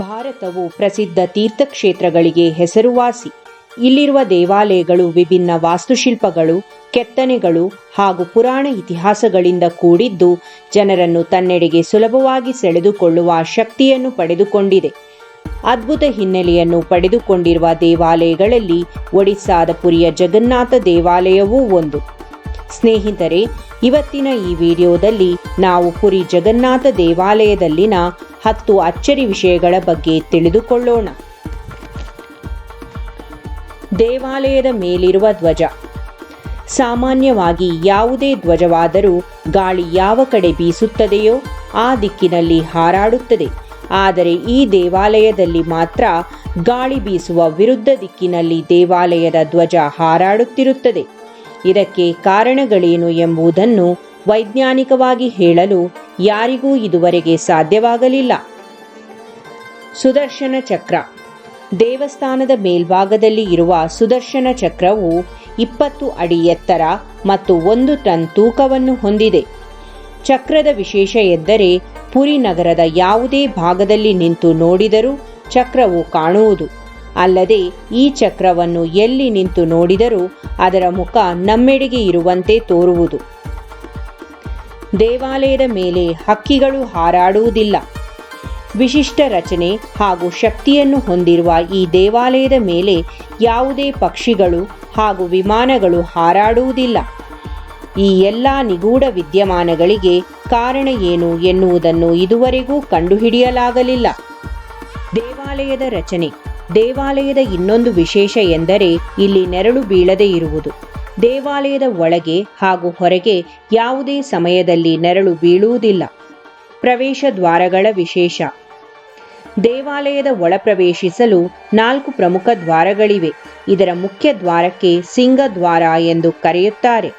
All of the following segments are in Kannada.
ಭಾರತವು ಪ್ರಸಿದ್ಧ ತೀರ್ಥಕ್ಷೇತ್ರಗಳಿಗೆ ಹೆಸರುವಾಸಿ. ಇಲ್ಲಿರುವ ದೇವಾಲಯಗಳು ವಿಭಿನ್ನ ವಾಸ್ತುಶಿಲ್ಪಗಳು, ಕೆತ್ತನೆಗಳು ಹಾಗೂ ಪುರಾಣ ಇತಿಹಾಸಗಳಿಂದ ಕೂಡಿದ್ದು ಜನರನ್ನು ತನ್ನೆಡೆಗೆ ಸುಲಭವಾಗಿ ಸೆಳೆದುಕೊಳ್ಳುವ ಶಕ್ತಿಯನ್ನು ಪಡೆದುಕೊಂಡಿದೆ. ಅದ್ಭುತ ಹಿನ್ನೆಲೆಯನ್ನು ಪಡೆದುಕೊಂಡಿರುವ ದೇವಾಲಯಗಳಲ್ಲಿ ಒಡಿಸ್ಸಾದ ಪುರಿಯ ಜಗನ್ನಾಥ ದೇವಾಲಯವೂ ಒಂದು. ಸ್ನೇಹಿತರೆ, ಇವತ್ತಿನ ಈ ವಿಡಿಯೋದಲ್ಲಿ ನಾವು ಪುರಿ ಜಗನ್ನಾಥ ದೇವಾಲಯದಲ್ಲಿನ 10 ಅಚ್ಚರಿ ವಿಷಯಗಳ ಬಗ್ಗೆ ತಿಳಿದುಕೊಳ್ಳೋಣ. ದೇವಾಲಯದ ಮೇಲಿರುವ ಧ್ವಜ. ಸಾಮಾನ್ಯವಾಗಿ ಯಾವುದೇ ಧ್ವಜವಾದರೂ ಗಾಳಿ ಯಾವ ಕಡೆ ಬೀಸುತ್ತದೆಯೋ ಆ ದಿಕ್ಕಿನಲ್ಲಿ ಹಾರಾಡುತ್ತದೆ. ಆದರೆ ಈ ದೇವಾಲಯದಲ್ಲಿ ಮಾತ್ರ ಗಾಳಿ ಬೀಸುವ ವಿರುದ್ಧ ದಿಕ್ಕಿನಲ್ಲಿ ದೇವಾಲಯದ ಧ್ವಜ ಹಾರಾಡುತ್ತಿರುತ್ತದೆ. ಇದಕ್ಕೆ ಕಾರಣಗಳೇನು ಎಂಬುದನ್ನು ವೈಜ್ಞಾನಿಕವಾಗಿ ಹೇಳಲು ಯಾರಿಗೂ ಇದುವರೆಗೆ ಸಾಧ್ಯವಾಗಲಿಲ್ಲ. ಸುದರ್ಶನ ಚಕ್ರ. ದೇವಸ್ಥಾನದ ಮೇಲ್ಭಾಗದಲ್ಲಿ ಇರುವ ಸುದರ್ಶನ ಚಕ್ರವು 20 ಅಡಿ ಎತ್ತರ ಮತ್ತು 1 ಟನ್ ತೂಕವನ್ನು ಹೊಂದಿದೆ. ಚಕ್ರದ ವಿಶೇಷ ಎಂದರೆ ಪುರಿ ನಗರದ ಯಾವುದೇ ಭಾಗದಲ್ಲಿ ನಿಂತು ನೋಡಿದರೂ ಚಕ್ರವು ಕಾಣುವುದು. ಅಲ್ಲದೆ ಈ ಚಕ್ರವನ್ನು ಎಲ್ಲಿ ನಿಂತು ನೋಡಿದರೂ ಅದರ ಮುಖ ನಮ್ಮೆಡೆಗೆ ಇರುವಂತೆ ತೋರುವುದು. ದೇವಾಲಯದ ಮೇಲೆ ಹಕ್ಕಿಗಳು ಹಾರಾಡುವುದಿಲ್ಲ. ವಿಶಿಷ್ಟ ರಚನೆ ಹಾಗೂ ಶಕ್ತಿಯನ್ನು ಹೊಂದಿರುವ ಈ ದೇವಾಲಯದ ಮೇಲೆ ಯಾವುದೇ ಪಕ್ಷಿಗಳು ಹಾಗೂ ವಿಮಾನಗಳು ಹಾರಾಡುವುದಿಲ್ಲ. ಈ ಎಲ್ಲ ನಿಗೂಢ ವಿದ್ಯಮಾನಗಳಿಗೆ ಕಾರಣ ಏನು ಎನ್ನುವುದನ್ನು ಇದುವರೆಗೂ ಕಂಡುಹಿಡಿಯಲಾಗಲಿಲ್ಲ. ದೇವಾಲಯದ ರಚನೆ. ದೇವಾಲಯದ ಇನ್ನೊಂದು ವಿಶೇಷ ಎಂದರೆ ಇಲ್ಲಿ ನೆರಳು ಬೀಳದೆ ಇರುವುದು. ದೇವಾಲಯದ ಒಳಗೆ ಹಾಗೂ ಹೊರಗೆ ಯಾವುದೇ ಸಮಯದಲ್ಲಿ ನೆರಳು ಬೀಳುವುದಿಲ್ಲ. ಪ್ರವೇಶ ದ್ವಾರಗಳ ವಿಶೇಷ. ದೇವಾಲಯದ ಒಳ ಪ್ರವೇಶಿಸಲು 4 ಪ್ರಮುಖ ದ್ವಾರಗಳಿವೆ. ಇದರ ಮುಖ್ಯ ದ್ವಾರಕ್ಕೆ ಸಿಂಹದ್ವಾರ ಎಂದು ಕರೆಯುತ್ತಾರೆ.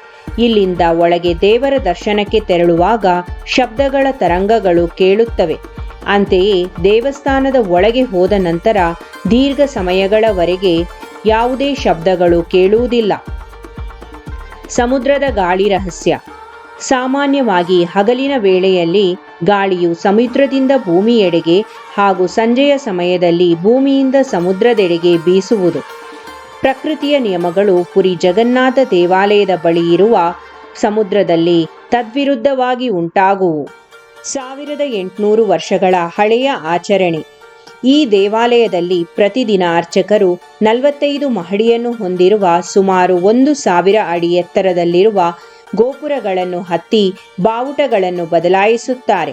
ಇಲ್ಲಿಂದ ಒಳಗೆ ದೇವರ ದರ್ಶನಕ್ಕೆ ತೆರಳುವಾಗ ಶಬ್ದಗಳ ತರಂಗಗಳು ಕೇಳುತ್ತವೆ. ಅಂತೆಯೇ ದೇವಸ್ಥಾನದ ಒಳಗೆ ಹೋದ ನಂತರ ದೀರ್ಘ ಸಮಯಗಳವರೆಗೆ ಯಾವುದೇ ಶಬ್ದಗಳು ಕೇಳುವುದಿಲ್ಲ. ಸಮುದ್ರದ ಗಾಳಿ ರಹಸ್ಯ. ಸಾಮಾನ್ಯವಾಗಿ ಹಗಲಿನ ವೇಳೆಯಲ್ಲಿ ಗಾಳಿಯು ಸಮುದ್ರದಿಂದ ಭೂಮಿಯೆಡೆಗೆ ಹಾಗೂ ಸಂಜೆಯ ಸಮಯದಲ್ಲಿ ಭೂಮಿಯಿಂದ ಸಮುದ್ರದೆಡೆಗೆ ಬೀಸುವುದು. ಪ್ರಕೃತಿಯ ನಿಯಮಗಳು ಪುರಿ ಜಗನ್ನಾಥ ದೇವಾಲಯದ ಬಳಿ ಇರುವ ಸಮುದ್ರದಲ್ಲಿ ತದ್ವಿರುದ್ಧವಾಗಿ ಉಂಟಾಗುವು. 1800 ವರ್ಷಗಳ ಹಳೆಯ ಆಚರಣೆ. ಈ ದೇವಾಲಯದಲ್ಲಿ ಪ್ರತಿದಿನ ಅರ್ಚಕರು 45 ಮಹಡಿಯನ್ನು ಹೊಂದಿರುವ ಸುಮಾರು 1000 ಅಡಿ ಎತ್ತರದಲ್ಲಿರುವ ಗೋಪುರಗಳನ್ನು ಹತ್ತಿ ಬಾವುಟಗಳನ್ನು ಬದಲಾಯಿಸುತ್ತಾರೆ.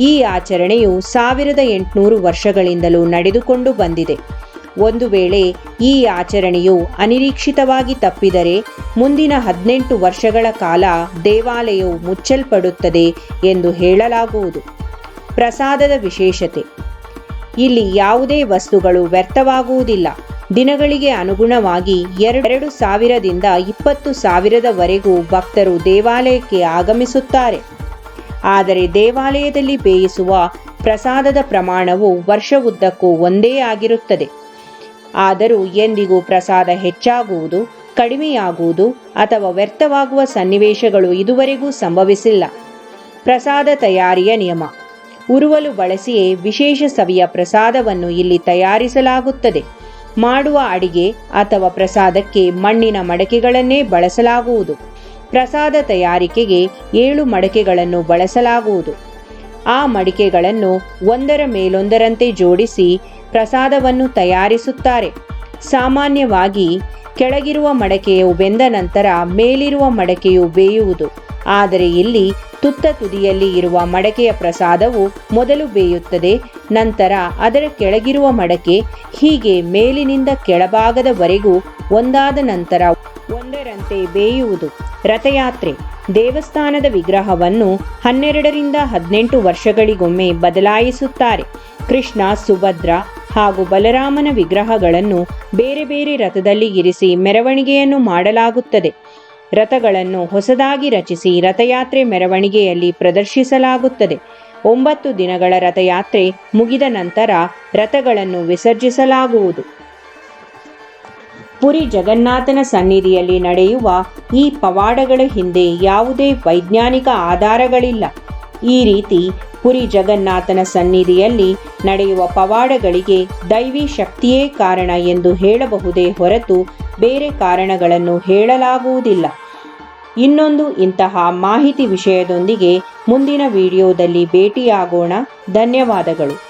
ಈ ಆಚರಣೆಯು 1800 ವರ್ಷಗಳಿಂದಲೂ ನಡೆದುಕೊಂಡು ಬಂದಿದೆ. ಒಂದು ವೇಳೆ ಈ ಆಚರಣೆಯು ಅನಿರೀಕ್ಷಿತವಾಗಿ ತಪ್ಪಿದರೆ ಮುಂದಿನ 18 ವರ್ಷಗಳ ಕಾಲ ದೇವಾಲಯವು ಮುಚ್ಚಲ್ಪಡುತ್ತದೆ ಎಂದು ಹೇಳಲಾಗುವುದು. ಪ್ರಸಾದದ ವಿಶೇಷತೆ. ಇಲ್ಲಿ ಯಾವುದೇ ವಸ್ತುಗಳು ವ್ಯರ್ಥವಾಗುವುದಿಲ್ಲ. ದಿನಗಳಿಗೆ ಅನುಗುಣವಾಗಿ 2,000ದಿಂದ 20,000ವರೆಗೂ ಭಕ್ತರು ದೇವಾಲಯಕ್ಕೆ ಆಗಮಿಸುತ್ತಾರೆ. ಆದರೆ ದೇವಾಲಯದಲ್ಲಿ ಬೇಯಿಸುವ ಪ್ರಸಾದದ ಪ್ರಮಾಣವು ವರ್ಷವುದ್ದಕ್ಕೂ ಒಂದೇ ಆಗಿರುತ್ತದೆ. ಆದರೂ ಎಂದಿಗೂ ಪ್ರಸಾದ ಹೆಚ್ಚಾಗುವುದು, ಕಡಿಮೆಯಾಗುವುದು ಅಥವಾ ವ್ಯರ್ಥವಾಗುವ ಸನ್ನಿವೇಶಗಳು ಇದುವರೆಗೂ ಸಂಭವಿಸಿಲ್ಲ. ಪ್ರಸಾದ ತಯಾರಿಯ ನಿಯಮ. ಉರುವಲು ಬಳಸಿಯೇ ವಿಶೇಷ ಸವಿಯ ಪ್ರಸಾದವನ್ನು ಇಲ್ಲಿ ತಯಾರಿಸಲಾಗುತ್ತದೆ. ಮಾಡುವ ಅಡಿಗೆ ಅಥವಾ ಪ್ರಸಾದಕ್ಕೆ ಮಣ್ಣಿನ ಮಡಕೆಗಳನ್ನೇ ಬಳಸಲಾಗುವುದು. ಪ್ರಸಾದ ತಯಾರಿಕೆಗೆ 7 ಮಡಕೆಗಳನ್ನು ಬಳಸಲಾಗುವುದು. ಆ ಮಡಿಕೆಗಳನ್ನು ಒಂದರ ಮೇಲೊಂದರಂತೆ ಜೋಡಿಸಿ ಪ್ರಸಾದವನ್ನು ತಯಾರಿಸುತ್ತಾರೆ. ಸಾಮಾನ್ಯವಾಗಿ ಕೆಳಗಿರುವ ಮಡಕೆಯು ಬೆಂದ ನಂತರ ಮೇಲಿರುವ ಮಡಕೆಯು ಬೇಯುವುದು. ಆದರೆ ಇಲ್ಲಿ ತುತ್ತ ತುದಿಯಲ್ಲಿ ಇರುವ ಮಡಕೆಯ ಪ್ರಸಾದವು ಮೊದಲು ಬೇಯುತ್ತದೆ, ನಂತರ ಅದರ ಕೆಳಗಿರುವ ಮಡಕೆ, ಹೀಗೆ ಮೇಲಿನಿಂದ ಕೆಳಭಾಗದವರೆಗೂ ಒಂದಾದ ನಂತರ ಒಂದರಂತೆ ಬೇಯುವುದು. ರಥಯಾತ್ರೆ. ದೇವಸ್ಥಾನದ ವಿಗ್ರಹವನ್ನು 12ರಿಂದ 18 ವರ್ಷಗಳಿಗೊಮ್ಮೆ ಬದಲಾಯಿಸುತ್ತಾರೆ. ಕೃಷ್ಣ, ಸುಭದ್ರ ಹಾಗೂ ಬಲರಾಮನ ವಿಗ್ರಹಗಳನ್ನು ಬೇರೆ ಬೇರೆ ರಥದಲ್ಲಿ ಇರಿಸಿ ಮೆರವಣಿಗೆಯನ್ನು ಮಾಡಲಾಗುತ್ತದೆ. ರಥಗಳನ್ನು ಹೊಸದಾಗಿ ರಚಿಸಿ ರಥಯಾತ್ರೆ ಮೆರವಣಿಗೆಯಲ್ಲಿ ಪ್ರದರ್ಶಿಸಲಾಗುತ್ತದೆ. 9 ದಿನಗಳ ರಥಯಾತ್ರೆ ಮುಗಿದ ನಂತರ ರಥಗಳನ್ನು ವಿಸರ್ಜಿಸಲಾಗುವುದು. ಪುರಿ ಜಗನ್ನಾಥನ ಸನ್ನಿಧಿಯಲ್ಲಿ ನಡೆಯುವ ಈ ಪವಾಡಗಳ ಹಿಂದೆ ಯಾವುದೇ ವೈಜ್ಞಾನಿಕ ಆಧಾರಗಳಿಲ್ಲ. ಈ ರೀತಿ ಪುರಿ ಜಗನ್ನಾಥನ ಸನ್ನಿಧಿಯಲ್ಲಿ ನಡೆಯುವ ಪವಾಡಗಳಿಗೆ ದೈವಿ ಶಕ್ತಿಯೇ ಕಾರಣ ಎಂದು ಹೇಳಬಹುದೇ ಹೊರತು ಬೇರೆ ಕಾರಣಗಳನ್ನು ಹೇಳಲಾಗುವುದಿಲ್ಲ. ಇನ್ನೊಂದು ಇಂತಹ ಮಾಹಿತಿ ವಿಷಯದೊಂದಿಗೆ ಮುಂದಿನ ವಿಡಿಯೋದಲ್ಲಿ ಭೇಟಿಯಾಗೋಣ. ಧನ್ಯವಾದಗಳು.